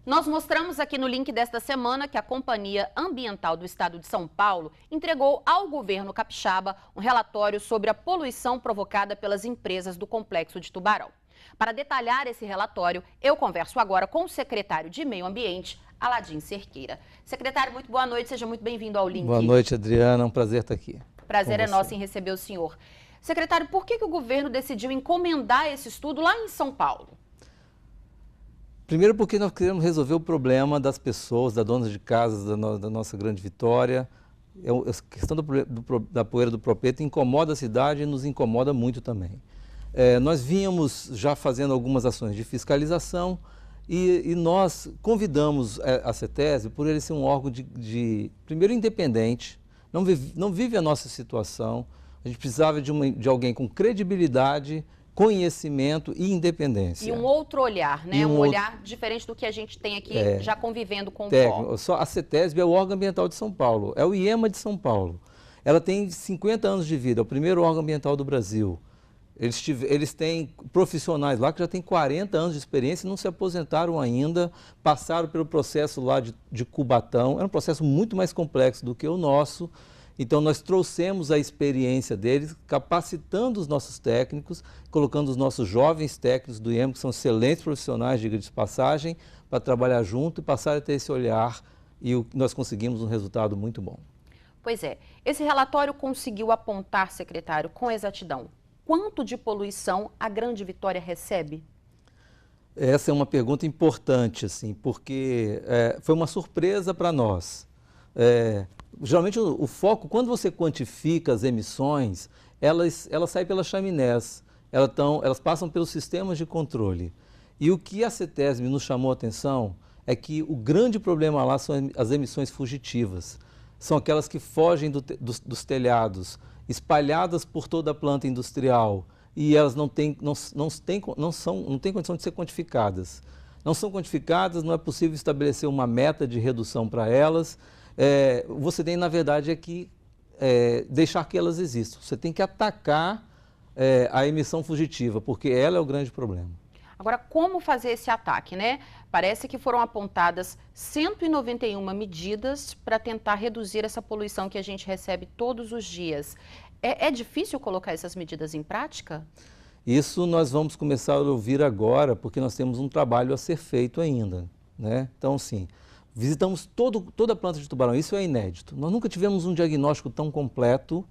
Nós mostramos aqui no link desta semana que a Companhia Ambiental do Estado de São Paulo entregou ao governo capixaba um relatório sobre a poluição provocada pelas empresas do Complexo de Tubarão. Para detalhar esse relatório, eu converso agora com o secretário de Meio Ambiente, Aladim Cerqueira. Secretário, muito boa noite, seja muito bem-vindo ao link. Boa noite, Adriana, é um prazer estar aqui. Prazer é nosso em receber o senhor. Secretário, por que o governo decidiu encomendar esse estudo lá em São Paulo? Primeiro porque nós queremos resolver o problema das pessoas, das donas de casas da nossa Grande Vitória. A questão da poeira do propeto incomoda a cidade e nos incomoda muito também. Nós vínhamos já fazendo algumas ações de fiscalização e nós convidamos a CETESB, por ele ser um órgão primeiro, independente, não vive a nossa situação. A gente precisava de alguém com credibilidade, conhecimento e independência. E um outro olhar, né? Um olhar diferente do que a gente tem aqui, já convivendo com o pó. A CETESB é o órgão ambiental de São Paulo, é o IEMA de São Paulo. Ela tem 50 anos de vida, é o primeiro órgão ambiental do Brasil. Eles têm profissionais lá que já têm 40 anos de experiência e não se aposentaram ainda, passaram pelo processo lá de Cubatão, é um processo muito mais complexo do que o nosso. Então, nós trouxemos a experiência deles, capacitando os nossos técnicos, colocando os nossos jovens técnicos do IEM, que são excelentes profissionais, diga de passagem, para trabalhar junto e passar a ter esse olhar, e nós conseguimos um resultado muito bom. Pois é. Esse relatório conseguiu apontar, secretário, com exatidão, quanto de poluição a Grande Vitória recebe? Essa é uma pergunta importante, assim, porque foi uma surpresa para nós. Geralmente o foco, quando você quantifica as emissões, elas saem pelas chaminés, elas passam pelos sistemas de controle. E o que a CETESB nos chamou a atenção é que o grande problema lá são as emissões fugitivas. São aquelas que fogem dos telhados, espalhadas por toda a planta industrial, e elas não têm condição de ser quantificadas. Não são quantificadas, não é possível estabelecer uma meta de redução para elas. Você tem, na verdade, que deixar que elas existam. Você tem que atacar a emissão fugitiva, porque ela é o grande problema. Agora, como fazer esse ataque, né? Parece que foram apontadas 191 medidas para tentar reduzir essa poluição que a gente recebe todos os dias. É difícil colocar essas medidas em prática? Isso nós vamos começar a ouvir agora, porque nós temos um trabalho a ser feito ainda, né? Então, sim. Visitamos toda a planta de Tubarão, isso é inédito. Nós nunca tivemos um diagnóstico tão completo,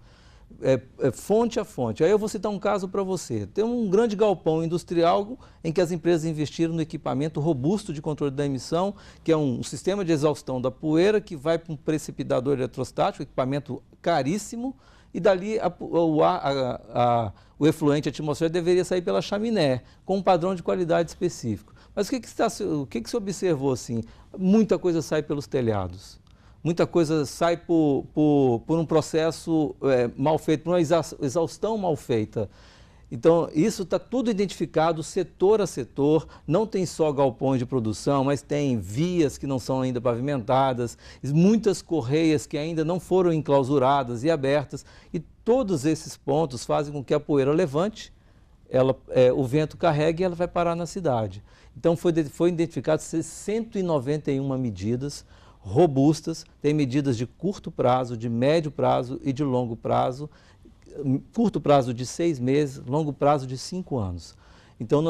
fonte a fonte. Aí eu vou citar um caso para você. Tem um grande galpão industrial em que as empresas investiram no equipamento robusto de controle da emissão, que é um sistema de exaustão da poeira que vai para um precipitador eletrostático, equipamento caríssimo, e dali o efluente atmosférico deveria sair pela chaminé, com um padrão de qualidade específico. Mas o que se observou assim? Muita coisa sai pelos telhados, muita coisa sai por um processo mal feito, por uma exaustão mal feita. Então, isso está tudo identificado, setor a setor, não tem só galpões de produção, mas tem vias que não são ainda pavimentadas, muitas correias que ainda não foram enclausuradas e abertas, e todos esses pontos fazem com que a poeira levante, o vento carregue e ela vai parar na cidade. Então, foi identificado 191 medidas robustas, tem medidas de curto prazo, de médio prazo e de longo prazo, curto prazo de 6 meses, longo prazo de 5 anos. Então,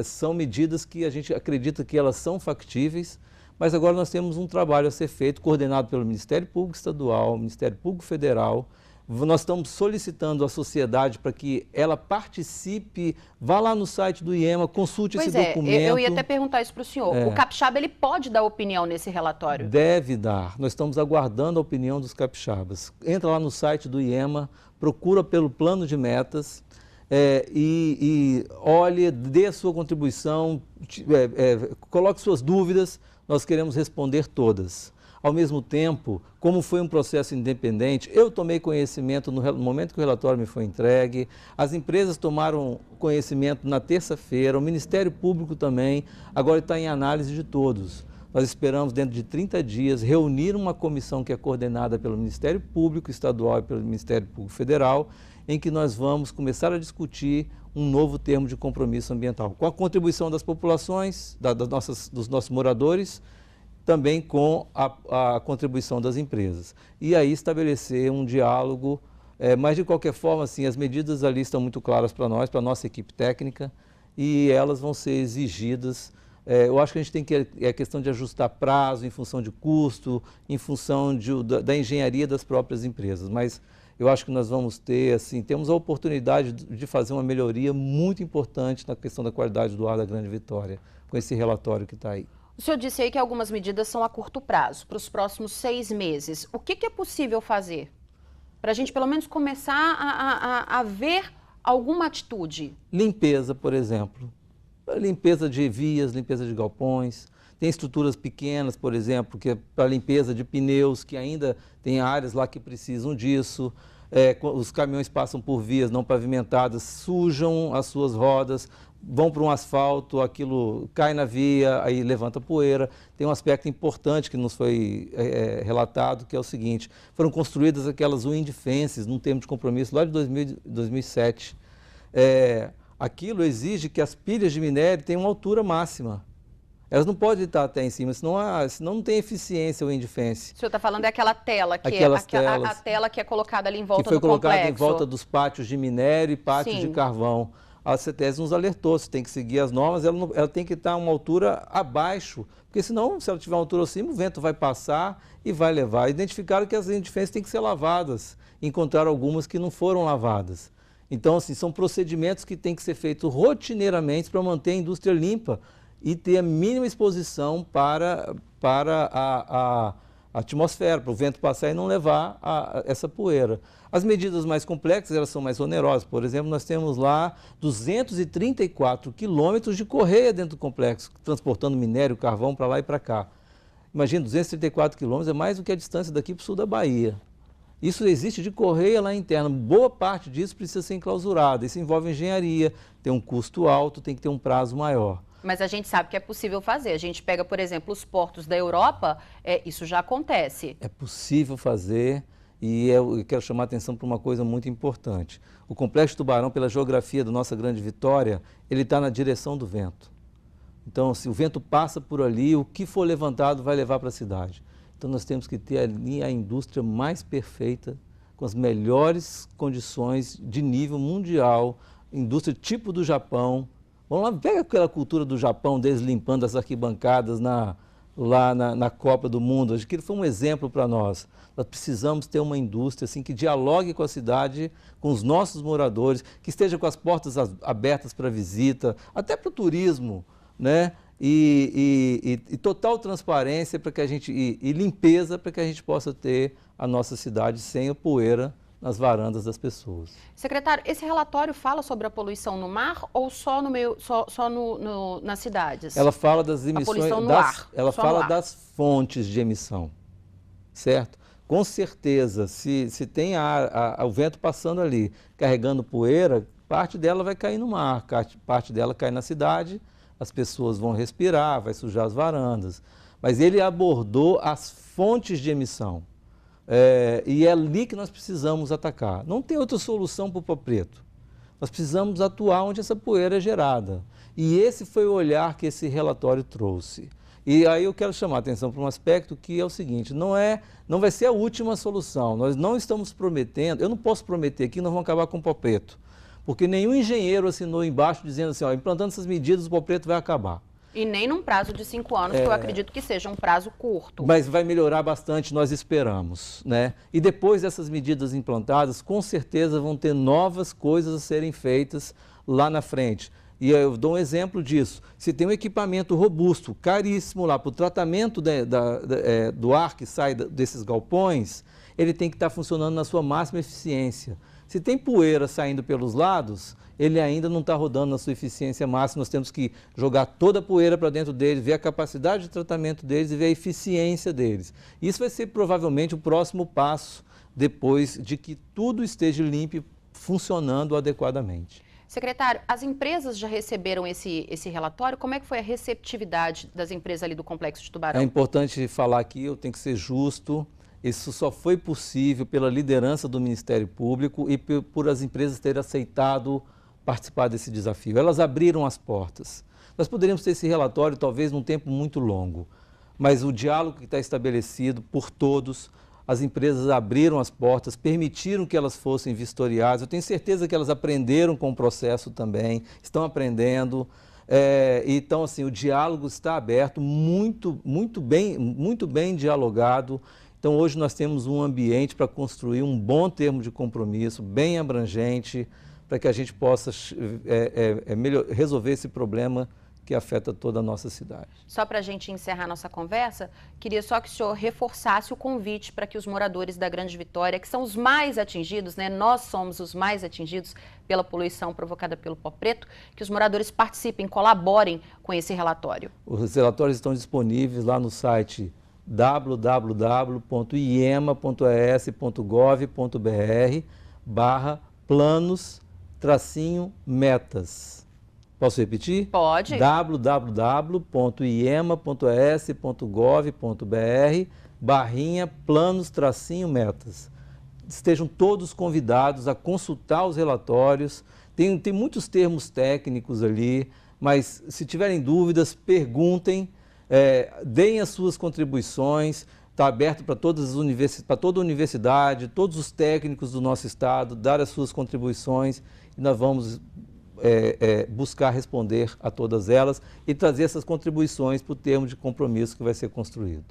são medidas que a gente acredita que elas são factíveis, mas agora nós temos um trabalho a ser feito, coordenado pelo Ministério Público Estadual, Ministério Público Federal. Nós estamos solicitando à sociedade para que ela participe, vá lá no site do IEMA, consulte esse documento. Eu ia até perguntar isso para o senhor. O capixaba, ele pode dar opinião nesse relatório? Deve dar. Nós estamos aguardando a opinião dos capixabas. Entra lá no site do IEMA, procura pelo plano de metas e olhe, dê a sua contribuição, coloque suas dúvidas, nós queremos responder todas. Ao mesmo tempo, como foi um processo independente, eu tomei conhecimento no momento que o relatório me foi entregue, as empresas tomaram conhecimento na terça-feira, o Ministério Público também, agora está em análise de todos. Nós esperamos, dentro de 30 dias, reunir uma comissão que é coordenada pelo Ministério Público Estadual e pelo Ministério Público Federal, em que nós vamos começar a discutir um novo termo de compromisso ambiental, com a contribuição das populações, dos nossos moradores, também com a contribuição das empresas. E aí estabelecer um diálogo, mas de qualquer forma, assim, as medidas ali estão muito claras para nós, para a nossa equipe técnica, e elas vão ser exigidas. Eu acho que a gente tem que, é questão de ajustar prazo em função de custo, em função da engenharia das próprias empresas, mas eu acho que nós vamos ter, assim, temos a oportunidade de fazer uma melhoria muito importante na questão da qualidade do ar da Grande Vitória, com esse relatório que está aí. O senhor disse aí que algumas medidas são a curto prazo, para os próximos 6 meses. O que é possível fazer para a gente, pelo menos, começar a ver alguma atitude? Limpeza, por exemplo. Limpeza de vias, limpeza de galpões. Tem estruturas pequenas, por exemplo, que é para limpeza de pneus, que ainda tem áreas lá que precisam disso. Os caminhões passam por vias não pavimentadas, sujam as suas rodas, vão para um asfalto, aquilo cai na via, aí levanta poeira. Tem um aspecto importante que nos foi relatado, que é o seguinte: foram construídas aquelas wind fences, num termo de compromisso lá de 2007. Aquilo exige que as pilhas de minério tenham uma altura máxima. Elas não podem estar até em cima, senão não tem eficiência o wind fence. O senhor está falando daquela tela, que a tela que é colocada ali em volta do complexo. Que foi colocada em volta dos pátios de minério e pátios de carvão. A CETESB nos alertou, você tem que seguir as normas, ela tem que estar a uma altura abaixo, porque senão, se ela tiver uma altura acima, o vento vai passar e vai levar. Identificaram que as wind fences têm que ser lavadas, encontraram algumas que não foram lavadas. Então, assim, são procedimentos que têm que ser feitos rotineiramente para manter a indústria limpa e ter a mínima exposição para a atmosfera, para o vento passar e não levar essa poeira. As medidas mais complexas, elas são mais onerosas. Por exemplo, nós temos lá 234 quilômetros de correia dentro do complexo, transportando minério, carvão para lá e para cá. Imagina, 234 quilômetros é mais do que a distância daqui para o sul da Bahia. Isso existe de correia lá interna. Boa parte disso precisa ser enclausurada. Isso envolve engenharia, tem um custo alto, tem que ter um prazo maior. Mas a gente sabe que é possível fazer. A gente pega, por exemplo, os portos da Europa, isso já acontece. É possível fazer e eu quero chamar a atenção para uma coisa muito importante. O Complexo Tubarão, pela geografia da nossa Grande Vitória, ele está na direção do vento. Então, se o vento passa por ali, o que for levantado vai levar para a cidade. Então, nós temos que ter ali a indústria mais perfeita, com as melhores condições de nível mundial, indústria tipo do Japão. Vamos lá, pega aquela cultura do Japão, deles limpando as arquibancadas lá na Copa do Mundo. Acho que ele foi um exemplo para nós. Nós precisamos ter uma indústria assim, que dialogue com a cidade, com os nossos moradores, que esteja com as portas abertas para visita, até para o turismo, né? E total transparência para que a gente, e limpeza para que a gente possa ter a nossa cidade sem a poeira nas varandas das pessoas. Secretário, esse relatório fala sobre a poluição no mar ou só nas cidades? Ela fala das emissões, a poluição no ar, ela fala das fontes de emissão, certo? Com certeza, se tem o vento passando ali, carregando poeira, parte dela vai cair no mar, parte dela cai na cidade, as pessoas vão respirar, vai sujar as varandas. Mas ele abordou as fontes de emissão. E é ali que nós precisamos atacar. Não tem outra solução para o Pau Preto. Nós precisamos atuar onde essa poeira é gerada. E esse foi o olhar que esse relatório trouxe. E aí eu quero chamar a atenção para um aspecto que é o seguinte: não vai ser a última solução. Nós não estamos prometendo, eu não posso prometer que nós vamos acabar com o Pau Preto, porque nenhum engenheiro assinou embaixo dizendo assim, implantando essas medidas o Pau Preto vai acabar. E nem num prazo de 5 anos, que eu acredito que seja um prazo curto. Mas vai melhorar bastante, nós esperamos, né? E depois dessas medidas implantadas, com certeza vão ter novas coisas a serem feitas lá na frente. E eu dou um exemplo disso. Se tem um equipamento robusto, caríssimo lá, para o tratamento do ar que sai desses galpões, ele tem que estar funcionando na sua máxima eficiência. Se tem poeira saindo pelos lados, ele ainda não está rodando na sua eficiência máxima. Nós temos que jogar toda a poeira para dentro deles, ver a capacidade de tratamento deles e ver a eficiência deles. Isso vai ser provavelmente o próximo passo, depois de que tudo esteja limpo e funcionando adequadamente. Secretário, as empresas já receberam esse relatório? Como é que foi a receptividade das empresas ali do Complexo de Tubarão? É importante falar aqui, eu tenho que ser justo. Isso só foi possível pela liderança do Ministério Público e por as empresas terem aceitado participar desse desafio. Elas abriram as portas. Nós poderíamos ter esse relatório talvez num tempo muito longo, mas o diálogo que está estabelecido por todos, as empresas abriram as portas, permitiram que elas fossem vistoriadas. Eu tenho certeza que elas aprenderam com o processo também, estão aprendendo. Então, assim, o diálogo está aberto, muito bem dialogado. Então, hoje nós temos um ambiente para construir um bom termo de compromisso, bem abrangente, para que a gente possa resolver esse problema que afeta toda a nossa cidade. Só para a gente encerrar nossa conversa, queria só que o senhor reforçasse o convite para que os moradores da Grande Vitória, que são os mais atingidos, né? Nós somos os mais atingidos pela poluição provocada pelo pó preto, que os moradores participem, colaborem com esse relatório. Os relatórios estão disponíveis lá no site www.iema.es.gov.br/planos-metas. Posso repetir? Pode. www.iema.es.gov.br/planos-metas. Estejam todos convidados a consultar os relatórios. Tem muitos termos técnicos ali, mas se tiverem dúvidas, perguntem, deem as suas contribuições. Está aberto para toda a universidade, todos os técnicos do nosso estado, dar as suas contribuições e nós vamos buscar responder a todas elas e trazer essas contribuições para o termo de compromisso que vai ser construído.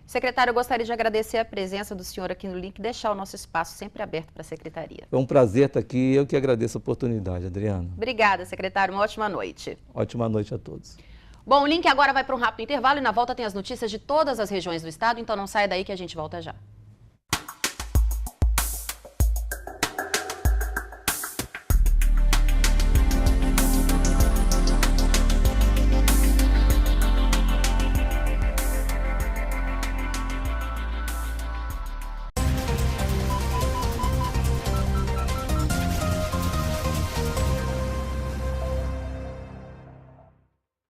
Secretário, eu gostaria de agradecer a presença do senhor aqui no Link e deixar o nosso espaço sempre aberto para a Secretaria. É um prazer estar aqui, eu que agradeço a oportunidade, Adriana. Obrigada, secretário, uma ótima noite. Ótima noite a todos. Bom, o Link agora vai para um rápido intervalo e na volta tem as notícias de todas as regiões do estado, então não saia daí que a gente volta já.